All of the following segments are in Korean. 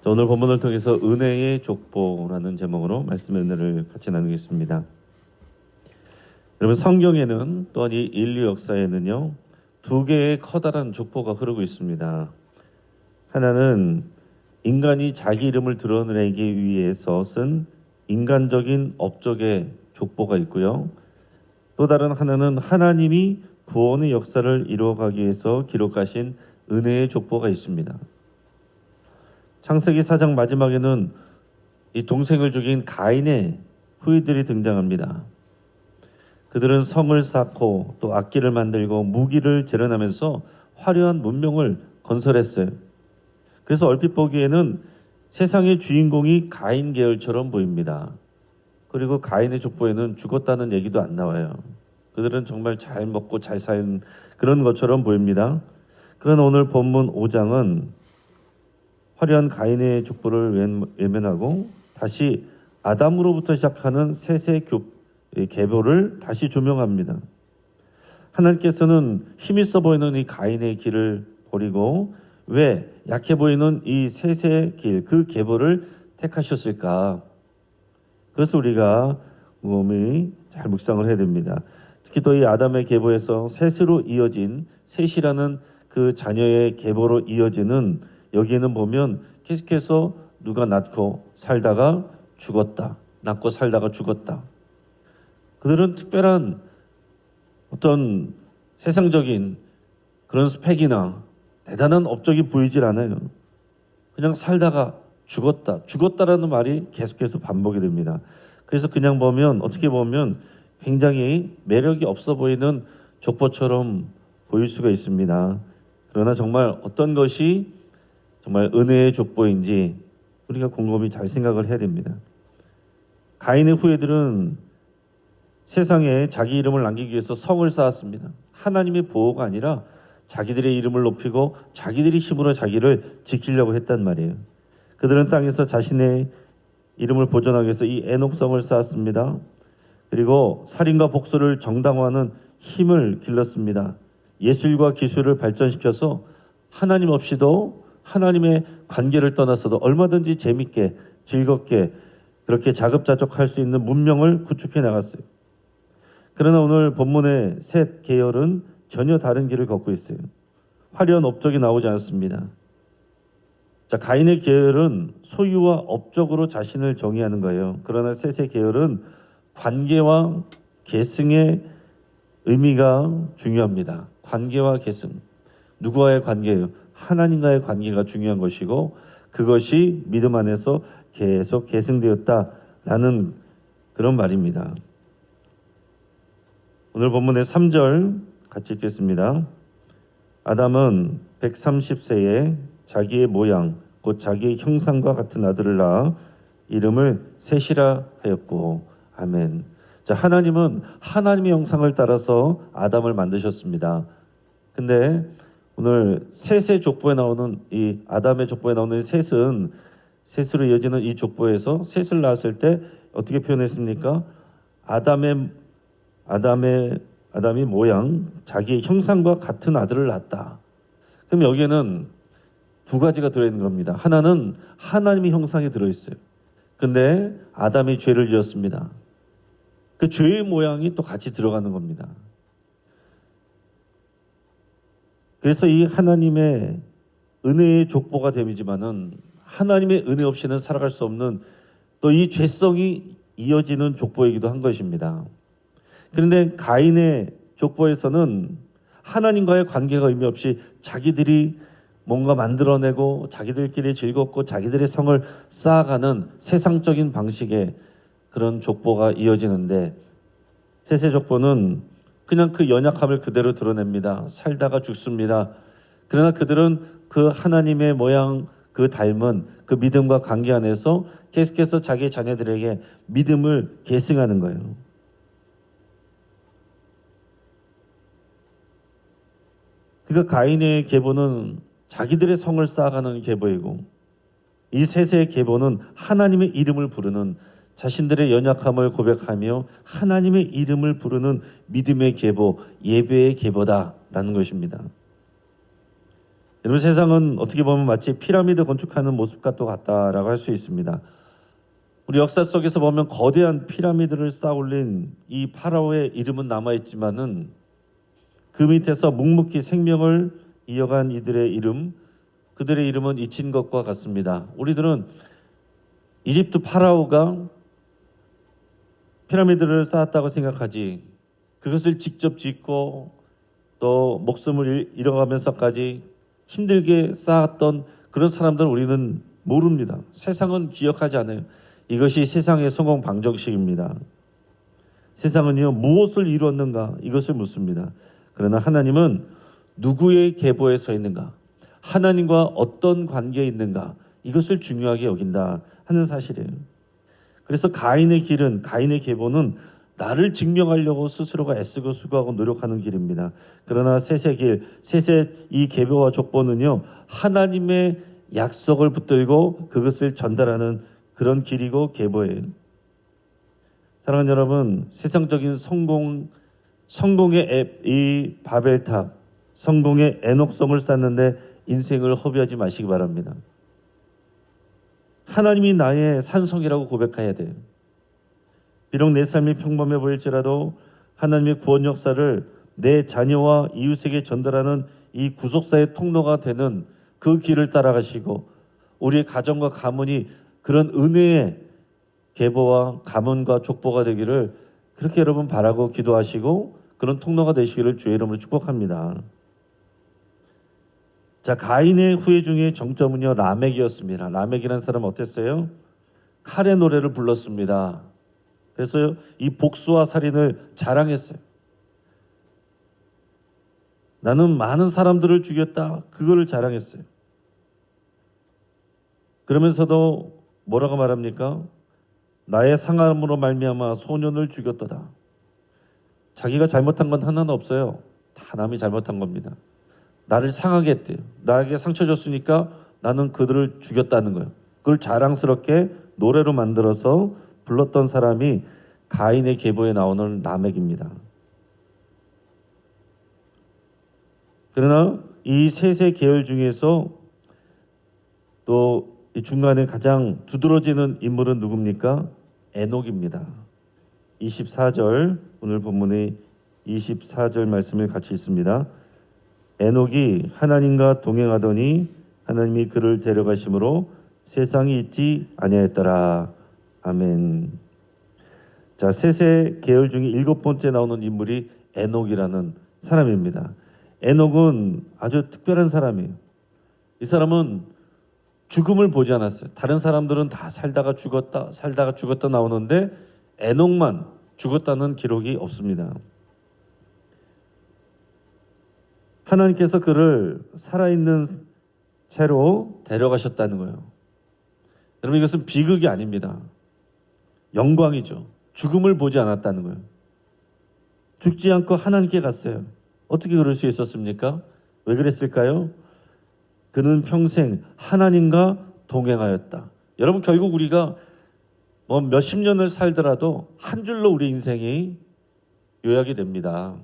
오늘 본문을 통해서 은혜의 족보라는 제목으로 말씀의 은혜를 같이 나누겠습니다. 여러분, 성경에는 또한 이 인류 역사에는요, 두 개의 커다란 족보가 흐르고 있습니다. 하나는 인간이 자기 이름을 드러내기 위해서 쓴 인간적인 업적의 족보가 있고요. 또 다른 하나는 하나님이 구원의 역사를 이루어가기 위해서 기록하신 은혜의 족보가 있습니다. 창세기 4장 마지막에는 이 동생을 죽인 가인의 후예들이 등장합니다. 그들은 성을 쌓고 또 악기를 만들고 무기를 재련하면서 화려한 문명을 건설했어요. 그래서 얼핏 보기에는 세상의 주인공이 가인 계열처럼 보입니다. 그리고 가인의 족보에는 죽었다는 얘기도 안 나와요. 그들은 정말 잘 먹고 잘 사는 그런 것처럼 보입니다. 그러나 오늘 본문 5장은 화려한 가인의 족보를 외면하고 다시 아담으로부터 시작하는 셋의 계보를 다시 조명합니다. 하나님께서는 힘있어 보이는 이 가인의 길을 버리고 왜 약해 보이는 이 셋의 길, 그 계보를 택하셨을까? 그래서 우리가 곰곰이 잘 묵상을 해야 됩니다. 특히 또 이 아담의 계보에서 셋으로 이어진 셋이라는 그 자녀의 계보로 이어지는 여기에는 보면 계속해서 누가 낳고 살다가 죽었다. 낳고 살다가 죽었다. 그들은 특별한 어떤 세상적인 그런 스펙이나 대단한 업적이 보이질 않아요. 그냥 살다가 죽었다. 죽었다라는 말이 계속해서 반복이 됩니다. 그래서 그냥 보면 어떻게 보면 굉장히 매력이 없어 보이는 족보처럼 보일 수가 있습니다. 그러나 정말 어떤 것이 정말 은혜의 족보인지 우리가 곰곰이 잘 생각을 해야 됩니다. 가인의 후예들은 세상에 자기 이름을 남기기 위해서 성을 쌓았습니다. 하나님의 보호가 아니라 자기들의 이름을 높이고 자기들이 힘으로 자기를 지키려고 했단 말이에요. 그들은 땅에서 자신의 이름을 보존하기 위해서 이 에녹성을 쌓았습니다. 그리고 살인과 복수를 정당화하는 힘을 길렀습니다. 예술과 기술을 발전시켜서 하나님 없이도 하나님의 관계를 떠나서도 얼마든지 재밌게 즐겁게 그렇게 자급자족할 수 있는 문명을 구축해 나갔어요. 그러나 오늘 본문의 셋 계열은 전혀 다른 길을 걷고 있어요. 화려한 업적이 나오지 않습니다. 자, 가인의 계열은 소유와 업적으로 자신을 정의하는 거예요. 그러나 셋의 계열은 관계와 계승의 의미가 중요합니다. 관계와 계승. 누구와의 관계예요? 하나님과의 관계가 중요한 것이고 그것이 믿음 안에서 계속 계승되었다라는 그런 말입니다. 오늘 본문의 3절 같이 읽겠습니다. 아담은 130세에 자기의 모양 곧 자기의 형상과 같은 아들을 낳아 이름을 셋이라 하였고 아멘. 자, 하나님은 하나님의 형상을 따라서 아담을 만드셨습니다. 근데 오늘 셋의 족보에 나오는 이 아담의 족보에 나오는 셋은 셋으로 이어지는 이 족보에서 셋을 낳았을 때 어떻게 표현했습니까? 아담이 모양 자기의 형상과 같은 아들을 낳았다. 그럼 여기에는 두 가지가 들어있는 겁니다. 하나는 하나님의 형상이 들어있어요. 근데 아담이 죄를 지었습니다. 그 죄의 모양이 또 같이 들어가는 겁니다. 그래서 이 하나님의 은혜의 족보가 됨이지만은 하나님의 은혜 없이는 살아갈 수 없는 또 이 죄성이 이어지는 족보이기도 한 것입니다. 그런데 가인의 족보에서는 하나님과의 관계가 의미 없이 자기들이 뭔가 만들어내고 자기들끼리 즐겁고 자기들의 성을 쌓아가는 세상적인 방식의 그런 족보가 이어지는데 셋의 족보는 그냥 그 연약함을 그대로 드러냅니다. 살다가 죽습니다. 그러나 그들은 그 하나님의 모양, 그 닮은 그 믿음과 관계 안에서 계속해서 자기 자녀들에게 믿음을 계승하는 거예요. 그러니까 가인의 계보는 자기들의 성을 쌓아가는 계보이고 이 셋의 계보는 하나님의 이름을 부르는 자신들의 연약함을 고백하며 하나님의 이름을 부르는 믿음의 계보, 예배의 계보다라는 것입니다. 여러분, 세상은 어떻게 보면 마치 피라미드 건축하는 모습과 또 같다라고 할 수 있습니다. 우리 역사 속에서 보면 거대한 피라미드를 쌓아올린 이 파라오의 이름은 남아있지만은 그 밑에서 묵묵히 생명을 이어간 이들의 이름, 그들의 이름은 잊힌 것과 같습니다. 우리들은 이집트 파라오가 피라미드를 쌓았다고 생각하지, 그것을 직접 짓고 또 목숨을 잃어가면서까지 힘들게 쌓았던 그런 사람들은 우리는 모릅니다. 세상은 기억하지 않아요. 이것이 세상의 성공 방정식입니다. 세상은요, 무엇을 이루었는가 이것을 묻습니다. 그러나 하나님은 누구의 계보에 서 있는가, 하나님과 어떤 관계에 있는가, 이것을 중요하게 여긴다 하는 사실이에요. 그래서 가인의 길은, 가인의 계보는 나를 증명하려고 스스로가 애쓰고 수고하고 노력하는 길입니다. 그러나 셋의 길, 셋의 이 계보와 족보는요, 하나님의 약속을 붙들고 그것을 전달하는 그런 길이고 계보예요. 사랑하는 여러분, 세상적인 성공의 이 바벨탑, 성공의 에녹성을 쌓는데 인생을 허비하지 마시기 바랍니다. 하나님이 나의 산성이라고 고백해야 돼요. 비록 내 삶이 평범해 보일지라도 하나님의 구원 역사를 내 자녀와 이웃에게 전달하는 이 구속사의 통로가 되는 그 길을 따라가시고, 우리의 가정과 가문이 그런 은혜의 계보와 가문과 족보가 되기를 그렇게 여러분 바라고 기도하시고 그런 통로가 되시기를 주의 이름으로 축복합니다. 자, 가인의 후예 중에 정점은요, 라멕이었습니다. 라멕이라는 사람은 어땠어요? 칼의 노래를 불렀습니다. 그래서 이 복수와 살인을 자랑했어요. 나는 많은 사람들을 죽였다, 그거를 자랑했어요. 그러면서도 뭐라고 말합니까? 나의 상함으로 말미암아 소년을 죽였도다. 자기가 잘못한 건 하나는 없어요. 다 남이 잘못한 겁니다. 나를 상하게 했대요. 나에게 상처 줬으니까 나는 그들을 죽였다는 거예요. 그걸 자랑스럽게 노래로 만들어서 불렀던 사람이 가인의 계보에 나오는 라멕입니다. 그러나 이 셋의 계열 중에서 또 이 중간에 가장 두드러지는 인물은 누굽니까? 에녹입니다. 24절, 오늘 본문의 24절 말씀을 같이 읽습니다. 에녹이 하나님과 동행하더니 하나님이 그를 데려가심으로 세상이 있지 아니하였더라. 아멘. 자, 셋의 계열 중에 7번째 나오는 인물이 에녹이라는 사람입니다. 에녹은 아주 특별한 사람이에요. 이 사람은 죽음을 보지 않았어요. 다른 사람들은 다 살다가 죽었다 나오는데 에녹만 죽었다는 기록이 없습니다. 하나님께서 그를 살아있는 채로 데려가셨다는 거예요. 여러분, 이것은 비극이 아닙니다. 영광이죠. 죽음을 보지 않았다는 거예요. 죽지 않고 하나님께 갔어요. 어떻게 그럴 수 있었습니까? 왜 그랬을까요? 그는 평생 하나님과 동행하였다. 여러분, 결국 우리가 뭐 몇십 년을 살더라도 한 줄로 우리 인생이 요약이 됩니다.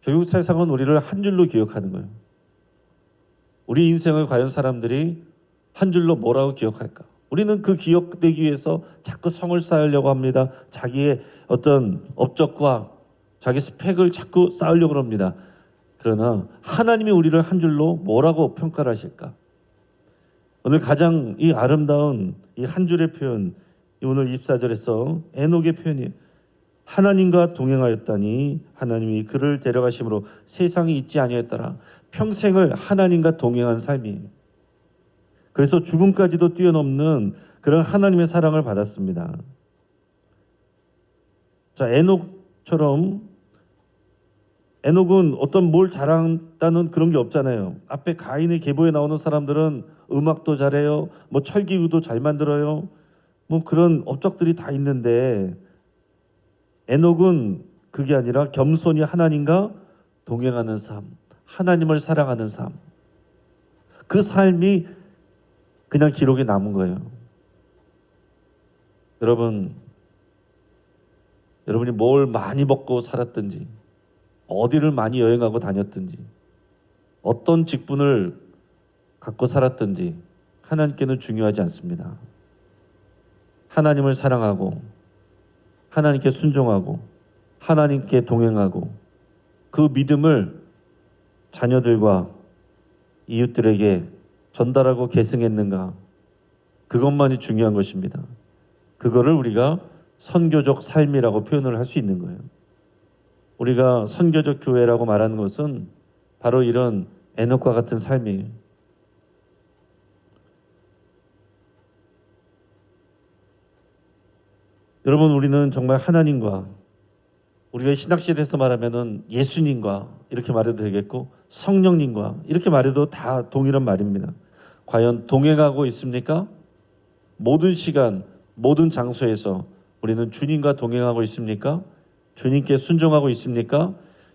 결국 세상은 우리를 한 줄로 기억하는 거예요. 우리 인생을 과연 사람들이 한 줄로 뭐라고 기억할까? 우리는 그 기억되기 위해서 자꾸 성을 쌓으려고 합니다. 자기의 어떤 업적과 자기 스펙을 자꾸 쌓으려고 합니다. 그러나 하나님이 우리를 한 줄로 뭐라고 평가를 하실까? 오늘 가장 이 아름다운 이 한 줄의 표현, 오늘 24절에서 에녹의 표현이 하나님과 동행하였다니 하나님이 그를 데려가심으로 세상이 있지 아니하였더라. 평생을 하나님과 동행한 삶이에요. 그래서 죽음까지도 뛰어넘는 그런 하나님의 사랑을 받았습니다. 자, 에녹은 어떤 뭘 잘한다는 그런 게 없잖아요. 앞에 가인의 계보에 나오는 사람들은 음악도 잘해요. 뭐 철기구도 잘 만들어요. 뭐 그런 업적들이 다 있는데 에녹은 그게 아니라 겸손히 하나님과 동행하는 삶, 하나님을 사랑하는 삶. 그 삶이 그냥 기록에 남은 거예요. 여러분이 뭘 많이 먹고 살았든지, 어디를 많이 여행하고 다녔든지, 어떤 직분을 갖고 살았든지 하나님께는 중요하지 않습니다. 하나님을 사랑하고 하나님께 순종하고 하나님께 동행하고 그 믿음을 자녀들과 이웃들에게 전달하고 계승했는가, 그것만이 중요한 것입니다. 그거를 우리가 선교적 삶이라고 표현을 할 수 있는 거예요. 우리가 선교적 교회라고 말하는 것은 바로 이런 에녹과 같은 삶이에요. 여러분, 우리는 정말 하나님과, 우리가 신학시대에서 말하면은 예수님과 이렇게 말해도 되겠고 성령님과 이렇게 말해도 다 동일한 말입니다. 과연 동행하고 있습니까? 모든 시간, 모든 장소에서 우리는 주님과 동행하고 있습니까? 주님께 순종하고 있습니까?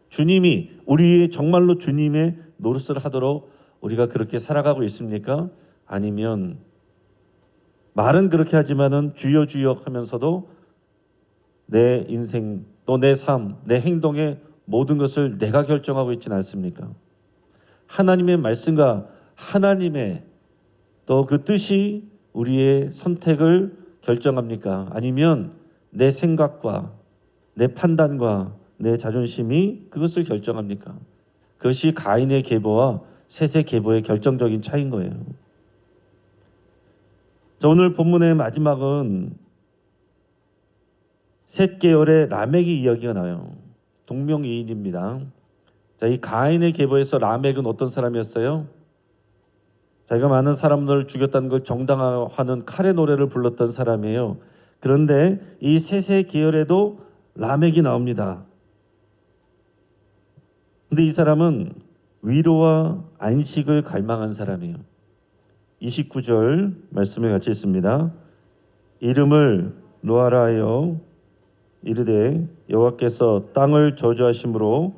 주님이 우리 정말로 주님의 노릇을 하도록 우리가 그렇게 살아가고 있습니까? 아니면 말은 그렇게 하지만은 주여 주여 하면서도 내 인생 또 내 삶, 내 행동의 모든 것을 내가 결정하고 있지는 않습니까? 하나님의 말씀과 하나님의 또 그 뜻이 우리의 선택을 결정합니까? 아니면 내 생각과 내 판단과 내 자존심이 그것을 결정합니까? 그것이 가인의 계보와 셋의 계보의 결정적인 차이인 거예요. 자, 오늘 본문의 마지막은 셋 계열의 라멕의 이야기가 나와요. 동명이인입니다. 자, 이 가인의 계보에서 라멕은 어떤 사람이었어요? 자기가 많은 사람들을 죽였다는 걸 정당화하는 칼의 노래를 불렀던 사람이에요. 그런데 이 셋의 계열에도 라멕이 나옵니다. 근데 이 사람은 위로와 안식을 갈망한 사람이에요. 29절 말씀을 같이 읽습니다. 이름을 노아라 하여 이르되 여호와께서 땅을 저주하심으로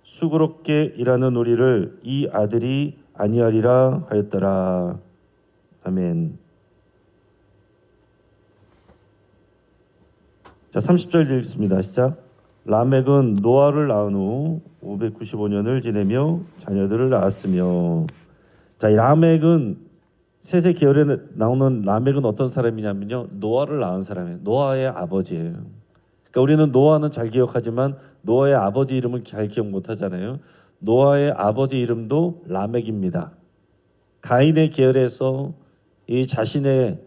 수고롭게 일하는 우리를 이 아들이 아니하리라 하였더라. 아멘. 자, 30절 읽습니다. 시작. 라멕은 노아를 낳은 후 595년을 지내며 자녀들을 낳았으며. 자, 이 라멕은 셋의 계열에 나오는 라멕은 어떤 사람이냐면요, 노아를 낳은 사람이에요. 노아의 아버지예요. 그러니까 우리는 노아는 잘 기억하지만 노아의 아버지 이름은 잘 기억 못하잖아요. 노아의 아버지 이름도 라멕입니다. 가인의 계열에서 이 자신의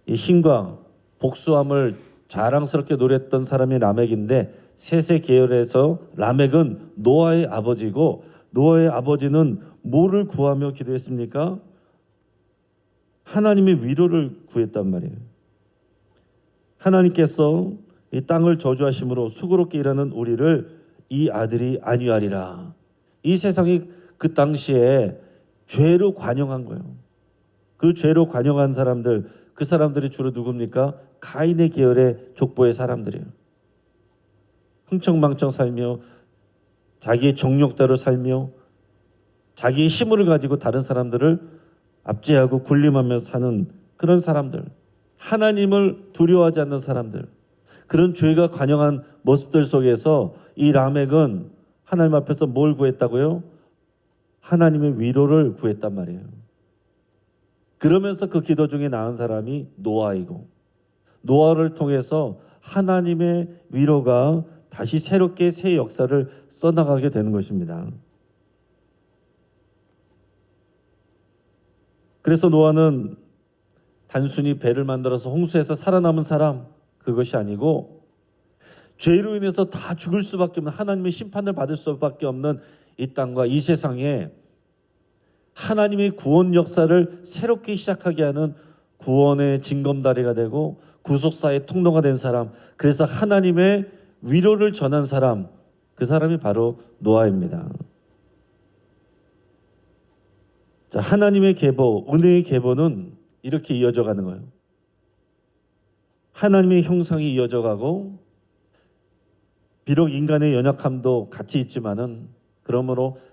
이 힘과 복수함을 자랑스럽게 노렸던 사람이 라멕인데, 셋의 계열에서 라멕은 노아의 아버지고, 노아의 아버지는 뭐를 구하며 기도했습니까? 하나님의 위로를 구했단 말이에요. 하나님께서 이 땅을 저주하심으로 수고롭게 일하는 우리를 이 아들이 안위하리라. 이 세상이 그 당시에 죄로 관영한 거예요. 그 죄로 관영한 사람들, 그 사람들이 주로 누굽니까? 가인의 계열의 족보의 사람들이에요. 흥청망청 살며 자기의 정욕대로 살며 자기의 힘을 가지고 다른 사람들을 압제하고 군림하며 사는 그런 사람들, 하나님을 두려워하지 않는 사람들, 그런 죄가 관영한 모습들 속에서 이 라멕은 하나님 앞에서 뭘 구했다고요? 하나님의 위로를 구했단 말이에요. 그러면서 그 기도 중에 나은 사람이 노아이고, 노아를 통해서 하나님의 위로가 다시 새롭게 새 역사를 써나가게 되는 것입니다. 그래서 노아는 단순히 배를 만들어서 홍수에서 살아남은 사람, 그것이 아니고 죄로 인해서 다 죽을 수밖에 없는, 하나님의 심판을 받을 수밖에 없는 이 땅과 이 세상에 하나님의 구원 역사를 새롭게 시작하게 하는 구원의 징검다리가 되고 구속사의 통로가 된 사람, 그래서 하나님의 위로를 전한 사람, 그 사람이 바로 노아입니다. 자, 하나님의 계보, 은혜의 계보는 이렇게 이어져 가는 거예요. 하나님의 형상이 이어져 가고, 비록 인간의 연약함도 같이 있지만은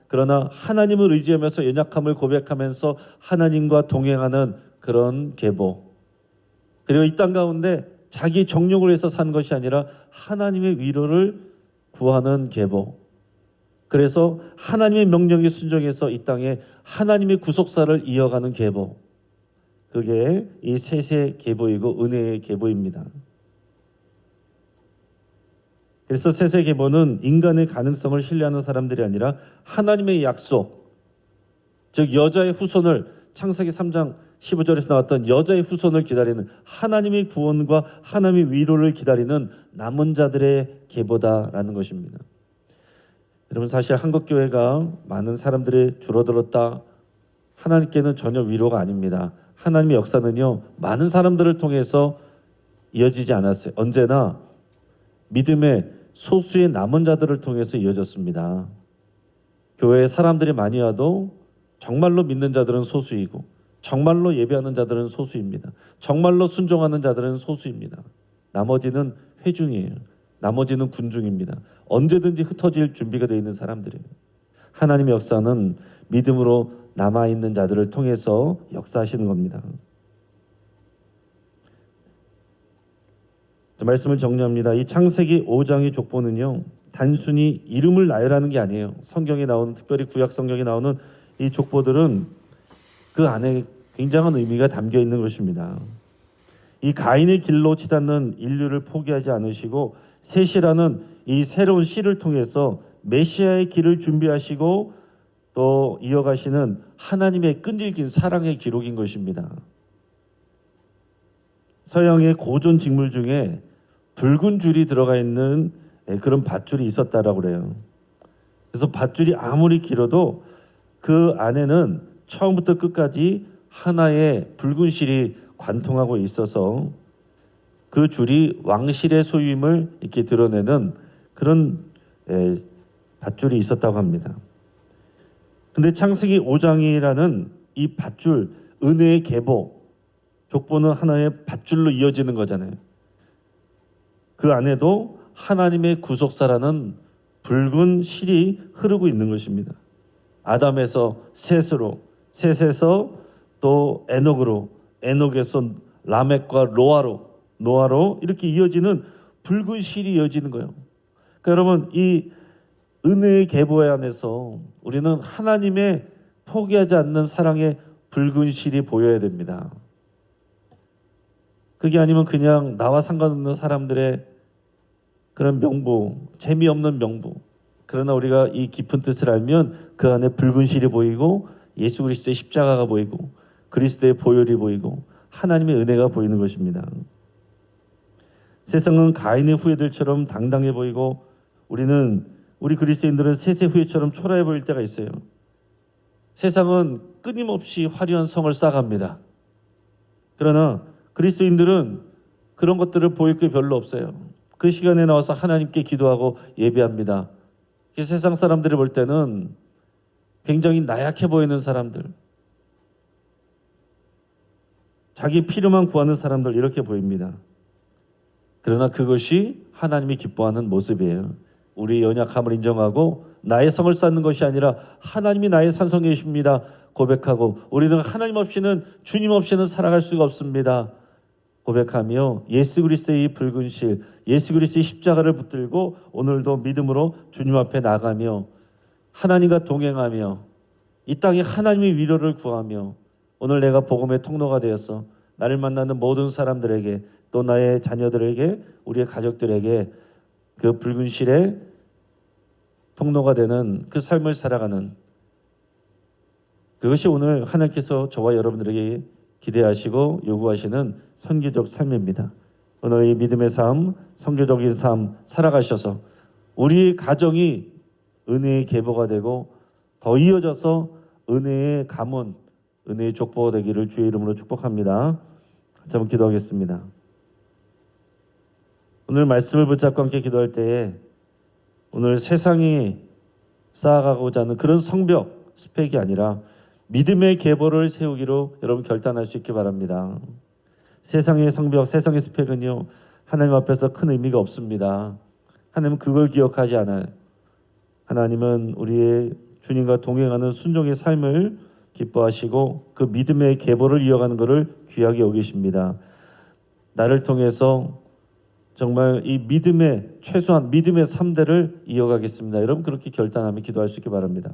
그러나 하나님을 의지하면서 연약함을 고백하면서 하나님과 동행하는 그런 계보, 그리고 이 땅 가운데 자기 정욕을 위해서 사는 것이 아니라 하나님의 위로를 구하는 계보, 그래서 하나님의 명령에 순종해서 이 땅에 하나님의 구속사를 이어가는 계보, 그게 이 셋의 계보이고 은혜의 계보입니다. 그래서 셋의 계보는 인간의 가능성을 신뢰하는 사람들이 아니라 하나님의 약속, 즉 여자의 후손을, 창세기 3장 15절에서 나왔던 여자의 후손을 기다리는, 하나님의 구원과 하나님의 위로를 기다리는 남은 자들의 계보다라는 것입니다. 여러분, 사실 한국교회가 많은 사람들이 줄어들었다, 하나님께는 전혀 위로가 아닙니다. 하나님의 역사는요, 많은 사람들을 통해서 이어지지 않았어요. 언제나 믿음의 소수의 남은 자들을 통해서 이어졌습니다. 교회에 사람들이 많이 와도 정말로 믿는 자들은 소수이고, 정말로 예배하는 자들은 소수입니다. 정말로 순종하는 자들은 소수입니다. 나머지는 회중이에요. 나머지는 군중입니다. 언제든지 흩어질 준비가 되어 있는 사람들이에요. 하나님의 역사는 믿음으로 남아있는 자들을 통해서 역사하시는 겁니다. 말씀을 정리합니다. 이 창세기 5장의 족보는요, 단순히 이름을 나열하는 게 아니에요. 성경에 나오는, 특별히 구약 성경에 나오는 이 족보들은 그 안에 굉장한 의미가 담겨 있는 것입니다. 이 가인의 길로 치닫는 인류를 포기하지 않으시고 셋이라는 이 새로운 씨를 통해서 메시아의 길을 준비하시고 또 이어가시는 하나님의 끈질긴 사랑의 기록인 것입니다. 서양의 고전 직물 중에 붉은 줄이 들어가 있는 그런 밧줄이 있었다라고 그래요. 그래서 밧줄이 아무리 길어도 그 안에는 처음부터 끝까지 하나의 붉은 실이 관통하고 있어서 그 줄이 왕실의 소유임을 이렇게 드러내는 그런 밧줄이 있었다고 합니다. 근데 창세기 5장이라는 이 밧줄, 은혜의 계보, 족보는 하나의 밧줄로 이어지는 거잖아요. 그 안에도 하나님의 구속사라는 붉은 실이 흐르고 있는 것입니다. 아담에서 셋으로, 셋에서 또 에녹으로, 에녹에서 라멕과 노아로 이렇게 이어지는 붉은 실이 이어지는 거예요. 그러니까 여러분, 이 은혜의 계보에 안에서 우리는 하나님의 포기하지 않는 사랑의 붉은 실이 보여야 됩니다. 그게 아니면 그냥 나와 상관없는 사람들의 그런 명부, 재미없는 명부. 그러나 우리가 이 깊은 뜻을 알면 그 안에 붉은 실이 보이고 예수 그리스도의 십자가가 보이고 그리스도의 보혈이 보이고 하나님의 은혜가 보이는 것입니다. 세상은 가인의 후예들처럼 당당해 보이고 우리 그리스도인들은 셋의 후예처럼 초라해 보일 때가 있어요. 세상은 끊임없이 화려한 성을 쌓아갑니다. 그러나 그리스도인들은 그런 것들을 보일 게 별로 없어요. 그 시간에 나와서 하나님께 기도하고 예배합니다. 세상 사람들이 볼 때는 굉장히 나약해 보이는 사람들, 자기 필요만 구하는 사람들, 이렇게 보입니다. 그러나 그것이 하나님이 기뻐하는 모습이에요. 우리의 연약함을 인정하고 나의 성을 쌓는 것이 아니라 하나님이 나의 산성이십니다 고백하고, 우리는 하나님 없이는, 주님 없이는 살아갈 수가 없습니다 고백하며 예수 그리스도의 이 붉은 실, 예수 그리스도의 십자가를 붙들고 오늘도 믿음으로 주님 앞에 나가며 하나님과 동행하며 이 땅에 하나님의 위로를 구하며 오늘 내가 복음의 통로가 되어서 나를 만나는 모든 사람들에게, 또 나의 자녀들에게, 우리의 가족들에게 그 붉은 실의 통로가 되는 그 삶을 살아가는, 그것이 오늘 하나님께서 저와 여러분들에게 기대하시고 요구하시는 선교적 삶입니다. 오늘 이 믿음의 삶, 선교적인 삶 살아가셔서 우리 가정이 은혜의 계보가 되고 더 이어져서 은혜의 가문, 은혜의 족보가 되기를 주의 이름으로 축복합니다. 같이 한번 기도하겠습니다. 오늘 말씀을 붙잡고 함께 기도할 때에 오늘 세상이 쌓아가고자 하는 그런 성벽, 스펙이 아니라 믿음의 계보를 세우기로 여러분 결단할 수 있기 바랍니다. 세상의 성벽, 세상의 스펙은요, 하나님 앞에서 큰 의미가 없습니다. 하나님은 그걸 기억하지 않아요. 하나님은 우리의 주님과 동행하는 순종의 삶을 기뻐하시고 그 믿음의 계보를 이어가는 것을 귀하게 여기십니다. 나를 통해서 정말 이 믿음의 최소한 믿음의 3대를 이어가겠습니다. 여러분 그렇게 결단하며 기도할 수 있기 바랍니다.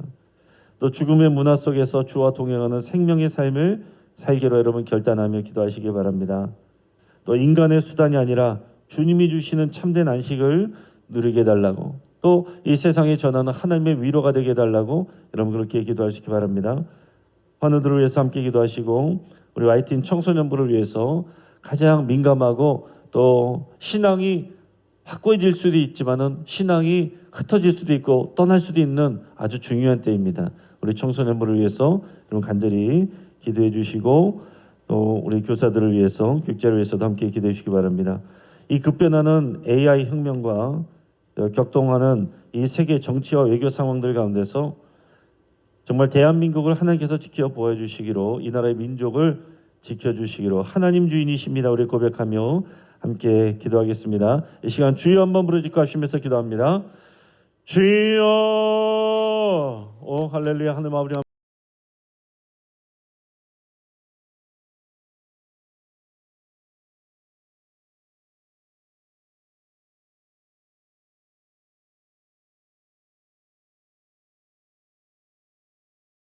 또 죽음의 문화 속에서 주와 동행하는 생명의 삶을 살기로 여러분 결단하며 기도하시기 바랍니다. 또 인간의 수단이 아니라 주님이 주시는 참된 안식을 누리게 해달라고, 또 이 세상에 전하는 하나님의 위로가 되게 해달라고 여러분 그렇게 기도할 수 있기 바랍니다. 환우들을 위해서 함께 기도하시고 우리 YTN 청소년부를 위해서 가장 민감하고 또 신앙이 확고해질 수도 있지만은 신앙이 흩어질 수도 있고 떠날 수도 있는 아주 중요한 때입니다. 우리 청소년부를 위해서 여러분 간절히 기도해 주시고 또 우리 교사들을 위해서 교육자를 위해서도 함께 기도해 주시기 바랍니다. 이 급변하는 AI 혁명과 격동하는 이 세계 정치와 외교 상황들 가운데서 정말 대한민국을 하나님께서 지켜 보여주시기로, 이 나라의 민족을 지켜주시기로 하나님 주인이십니다. 우리 고백하며 함께 기도하겠습니다. 이 시간 주여 한번 부르짖고 하시면서 기도합니다. 주여, 오 할렐루야. 하늘 아버지